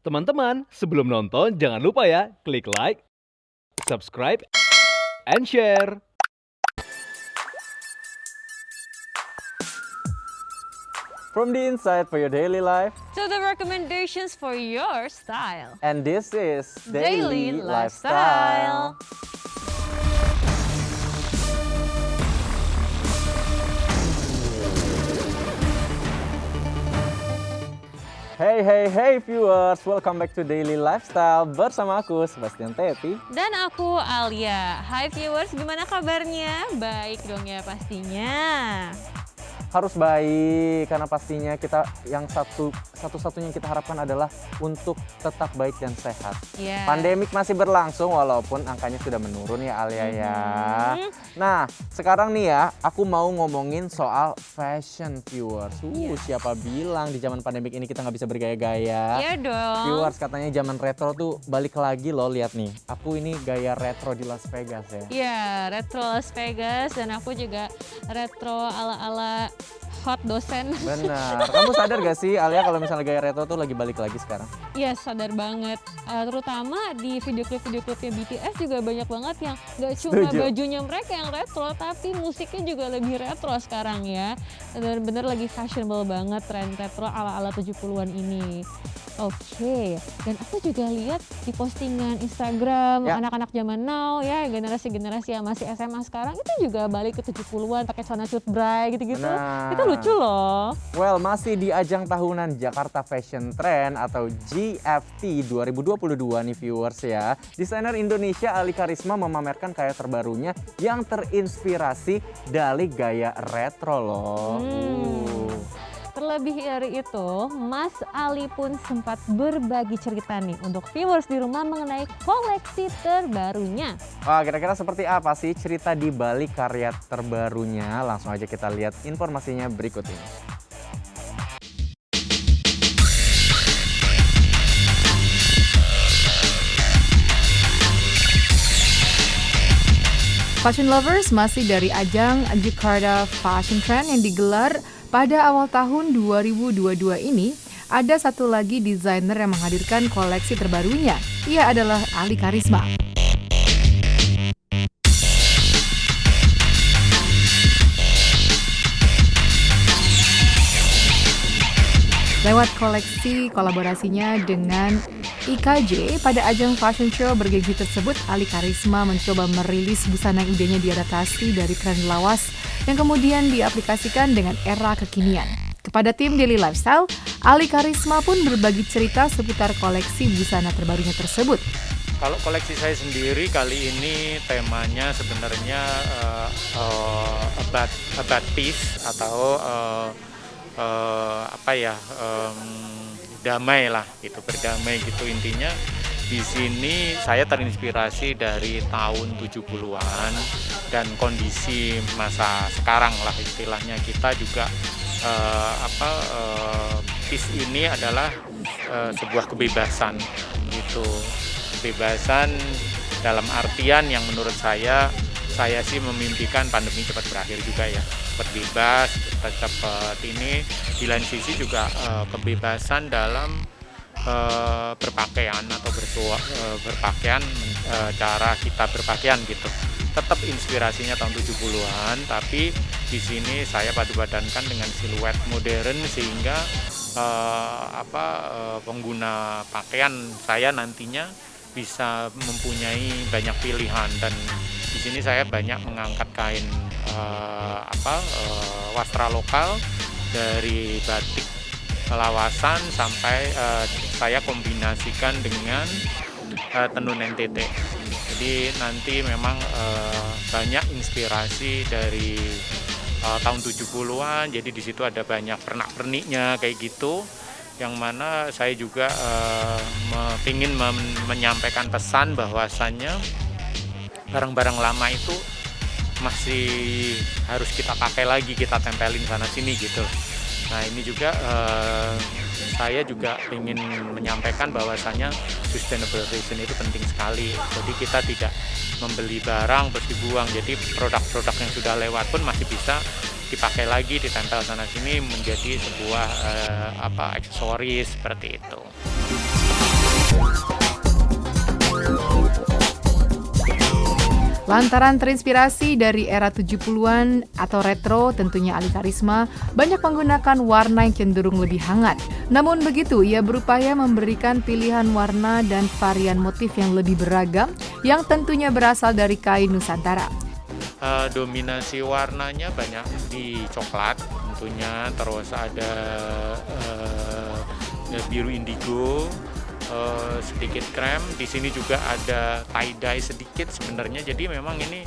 Teman-teman, sebelum nonton jangan lupa ya, klik like, subscribe, and share. From the inside for your daily life. To the recommendations for your style. And this is Daily Lifestyle. Hey viewers, welcome back to Daily Lifestyle bersama aku Sebastian Tepi. Dan aku Alia. Hai viewers, gimana kabarnya? Baik dong ya pastinya. Harus baik karena pastinya kita yang satu-satunya yang kita harapkan adalah untuk tetap baik dan sehat. Yeah. Pandemik masih berlangsung walaupun angkanya sudah menurun ya Alia ya. Nah, sekarang nih ya, aku mau ngomongin soal fashion viewers. Siapa bilang di zaman pandemik ini kita nggak bisa bergaya-gaya? Iya dong. Viewers katanya zaman retro tuh balik lagi loh, lihat nih. Aku ini gaya retro di Las Vegas ya. Iya, retro Las Vegas dan aku juga retro ala-ala hot dosen. Benar. Kamu sadar gak sih Alia kalau misalnya gaya retro tuh lagi balik lagi sekarang? Iya, sadar banget. Terutama di video klipnya BTS juga banyak banget yang gak cuma bajunya mereka yang retro, tapi musiknya juga lebih retro sekarang ya. Bener-bener lagi fashionable banget tren retro ala-ala 70-an ini. Oke, dan aku juga lihat di postingan Instagram anak-anak zaman now ya, generasi-generasi yang masih SMA sekarang itu juga balik ke 70-an pakai celana cutbray gitu-gitu. Itu lucu loh. Well, masih di ajang tahunan Jakarta Fashion Trend atau GFT 2022 nih viewers ya. Desainer Indonesia Ali Karisma memamerkan karya terbarunya yang terinspirasi dari gaya retro loh. Terlebih dari itu, Mas Ali pun sempat berbagi cerita nih untuk viewers di rumah mengenai koleksi terbarunya. Wah, kira-kira seperti apa sih cerita di balik karya terbarunya? Langsung aja kita lihat informasinya berikut ini. Fashion lovers, masih dari ajang Jakarta Fashion Trend yang digelar pada awal tahun 2022 ini, ada satu lagi desainer yang menghadirkan koleksi terbarunya. Ia adalah Ali Karisma. Lewat koleksi kolaborasinya dengan IKJ pada ajang fashion show bergengsi tersebut, Ali Karisma mencoba merilis busana yang idenya diadaptasi dari tren lawas yang kemudian diaplikasikan dengan era kekinian. Kepada tim Daily Lifestyle, Ali Karisma pun berbagi cerita seputar koleksi busana terbarunya tersebut. Kalau koleksi saya sendiri kali ini temanya sebenarnya about peace atau damai lah gitu, berdamai gitu intinya. Di sini saya terinspirasi dari tahun 70-an dan kondisi masa sekarang lah istilahnya. Kita juga peace ini adalah sebuah kebebasan gitu. Kebebasan dalam artian yang menurut saya sih memimpikan pandemi cepat berakhir juga ya. Cepat bebas, cepat ini. Di lain sisi juga kebebasan dalam berpakaian atau berpakaian, cara kita berpakaian gitu. Tetap inspirasinya tahun 70-an, tapi di sini saya padu-padankan dengan siluet modern sehingga pengguna pakaian saya nantinya bisa mempunyai banyak pilihan. Dan di sini saya banyak mengangkat kain wastra lokal dari batik lawasan sampai saya kombinasikan dengan tenun NTT. Jadi nanti memang banyak inspirasi dari tahun 70-an. Jadi di situ ada banyak pernak-perniknya kayak gitu. Yang mana saya juga ingin menyampaikan pesan bahwasannya barang-barang lama itu masih harus kita pakai lagi, kita tempelin sana sini gitu. Nah ini juga saya juga ingin menyampaikan bahwasannya sustainable fashion itu penting sekali. Jadi kita tidak membeli barang terus dibuang. Jadi produk-produk yang sudah lewat pun masih bisa dipakai lagi, ditempel sana sini menjadi sebuah aksesoris seperti itu. Lantaran terinspirasi dari era 70-an atau retro, tentunya Ali Karisma banyak menggunakan warna yang cenderung lebih hangat. Namun begitu, ia berupaya memberikan pilihan warna dan varian motif yang lebih beragam yang tentunya berasal dari kain Nusantara. Dominasi warnanya banyak di coklat tentunya, terus ada biru indigo, sedikit krem. Di sini juga ada tie-dye sedikit sebenarnya. Jadi memang ini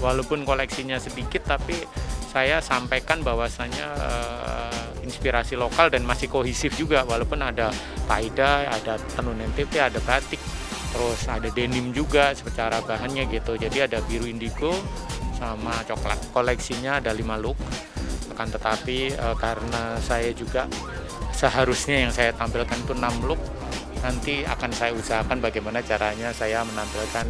walaupun koleksinya sedikit, tapi saya sampaikan bahwasannya inspirasi lokal dan masih kohesif juga, walaupun ada tie-dye, ada tenun NTT, ada batik, terus ada denim juga secara bahannya gitu. Jadi ada biru indigo sama coklat. Koleksinya ada 5 look. Akan tetapi karena saya juga seharusnya yang saya tampilkan itu 6 look, nanti akan saya usahakan bagaimana caranya saya menampilkan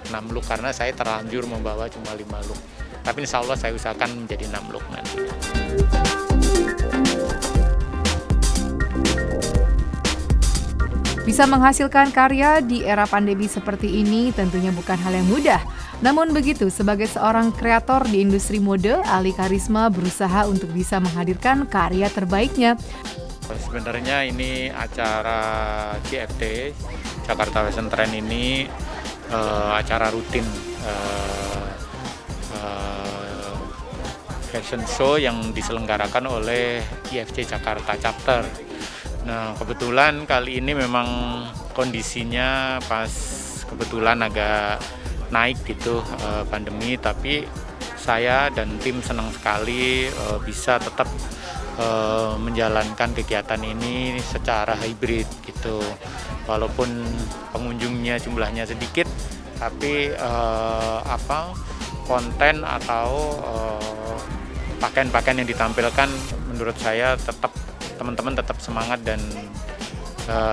6 look, karena saya terlanjur membawa cuma 5 look. Tapi insya Allah saya usahakan menjadi 6 look nanti. Bisa menghasilkan karya di era pandemi seperti ini tentunya bukan hal yang mudah. Namun begitu, sebagai seorang kreator di industri mode, Ali Karisma berusaha untuk bisa menghadirkan karya terbaiknya. Sebenarnya ini acara JFT, Jakarta Fashion Trend ini acara rutin fashion show yang diselenggarakan oleh IFC Jakarta Chapter. Nah, kebetulan kali ini memang kondisinya pas kebetulan agak naik gitu pandemi, tapi saya dan tim senang sekali bisa tetap menjalankan kegiatan ini secara hybrid gitu. Walaupun pengunjungnya jumlahnya sedikit, tapi konten atau pakaian-pakaian yang ditampilkan menurut saya tetap teman-teman tetap semangat dan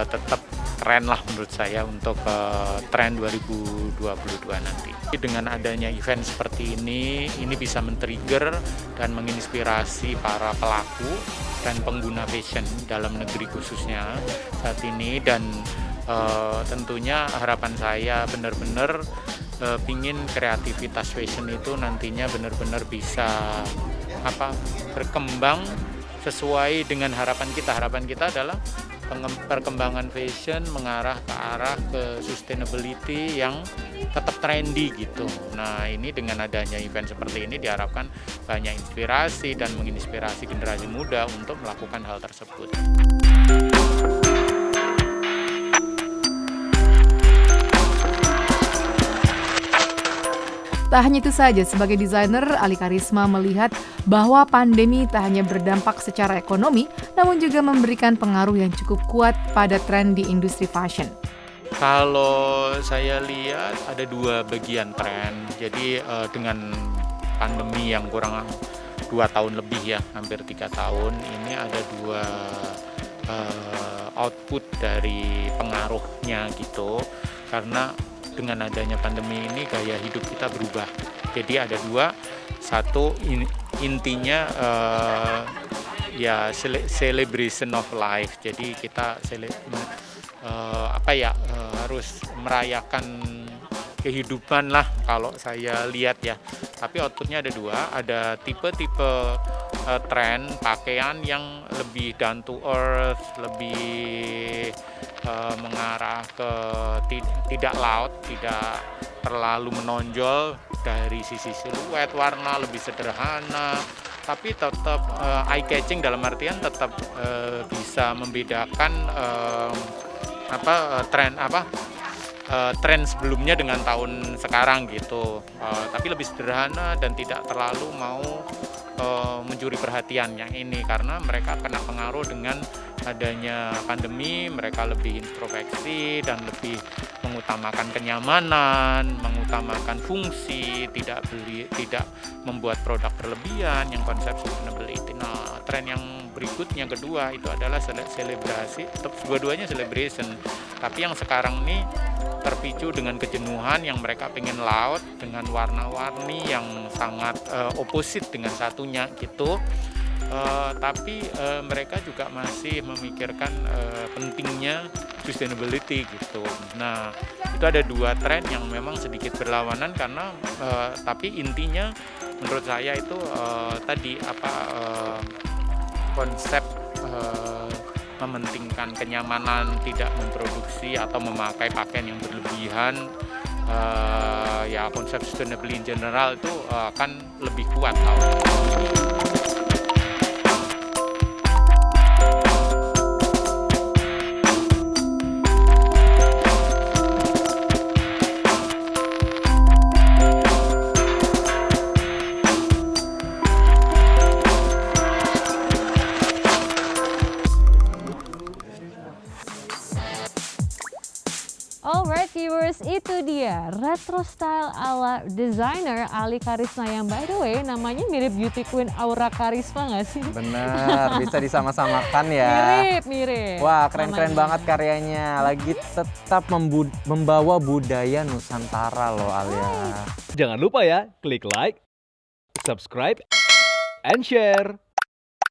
tetap keren lah menurut saya untuk tren 2022 nanti. Dengan adanya event seperti ini bisa men-trigger dan menginspirasi para pelaku dan pengguna fashion dalam negeri khususnya saat ini, dan tentunya harapan saya benar-benar pingin kreativitas fashion itu nantinya benar-benar bisa berkembang sesuai dengan harapan kita. Harapan kita adalah perkembangan fashion mengarah ke arah ke sustainability yang tetap trendy gitu. Nah, ini dengan adanya event seperti ini diharapkan banyak inspirasi dan menginspirasi generasi muda untuk melakukan hal tersebut. Tak hanya itu saja, sebagai desainer, Ali Karisma melihat bahwa pandemi tak hanya berdampak secara ekonomi, namun juga memberikan pengaruh yang cukup kuat pada tren di industri fashion. Kalau saya lihat ada 2 bagian tren. Jadi dengan pandemi yang kurang 2 tahun lebih ya, hampir 3 tahun, ini ada 2 output dari pengaruhnya gitu. Karena dengan adanya pandemi ini gaya hidup kita berubah. Jadi ada 2, satu intinya ya celebration of life. Jadi kita harus merayakan kehidupan lah kalau saya lihat ya. Tapi outputnya ada 2, ada tipe-tipe tren pakaian yang lebih down to earth, lebih mengarah ke tidak loud, tidak terlalu menonjol dari sisi siluet, warna lebih sederhana, tapi tetap eye catching, dalam artian tetap bisa membedakan tren sebelumnya dengan tahun sekarang gitu, tapi lebih sederhana dan tidak terlalu mau mencuri perhatian yang ini, karena mereka kena pengaruh dengan adanya pandemi. Mereka lebih introspeksi dan lebih mengutamakan kenyamanan, mengutamakan fungsi, tidak membuat produk berlebihan yang konsep sustainability. Nah, tren yang berikutnya kedua itu adalah selebrasi, dua-duanya celebration, tapi yang sekarang ini terpicu dengan kejenuhan yang mereka pengen loud dengan warna-warni yang sangat opposite dengan satunya gitu. tapi mereka juga masih memikirkan pentingnya sustainability gitu. Nah, itu ada dua tren yang memang sedikit berlawanan karena tapi intinya menurut saya itu tadi konsep mementingkan kenyamanan, tidak memproduksi atau memakai pakaian yang berlebihan, ya konsep sustainability in general itu akan lebih kuat tahun ini. Alright viewers, itu dia retro style ala desainer Ali Karisma yang by the way namanya mirip beauty queen Aura Karisma nggak sih? Bener, bisa disama-samakan ya. Mirip. Wah, keren-keren namanya. banget karyanya. Lagi tetap membawa budaya Nusantara loh Alia. Jangan lupa ya, klik like, subscribe, and share.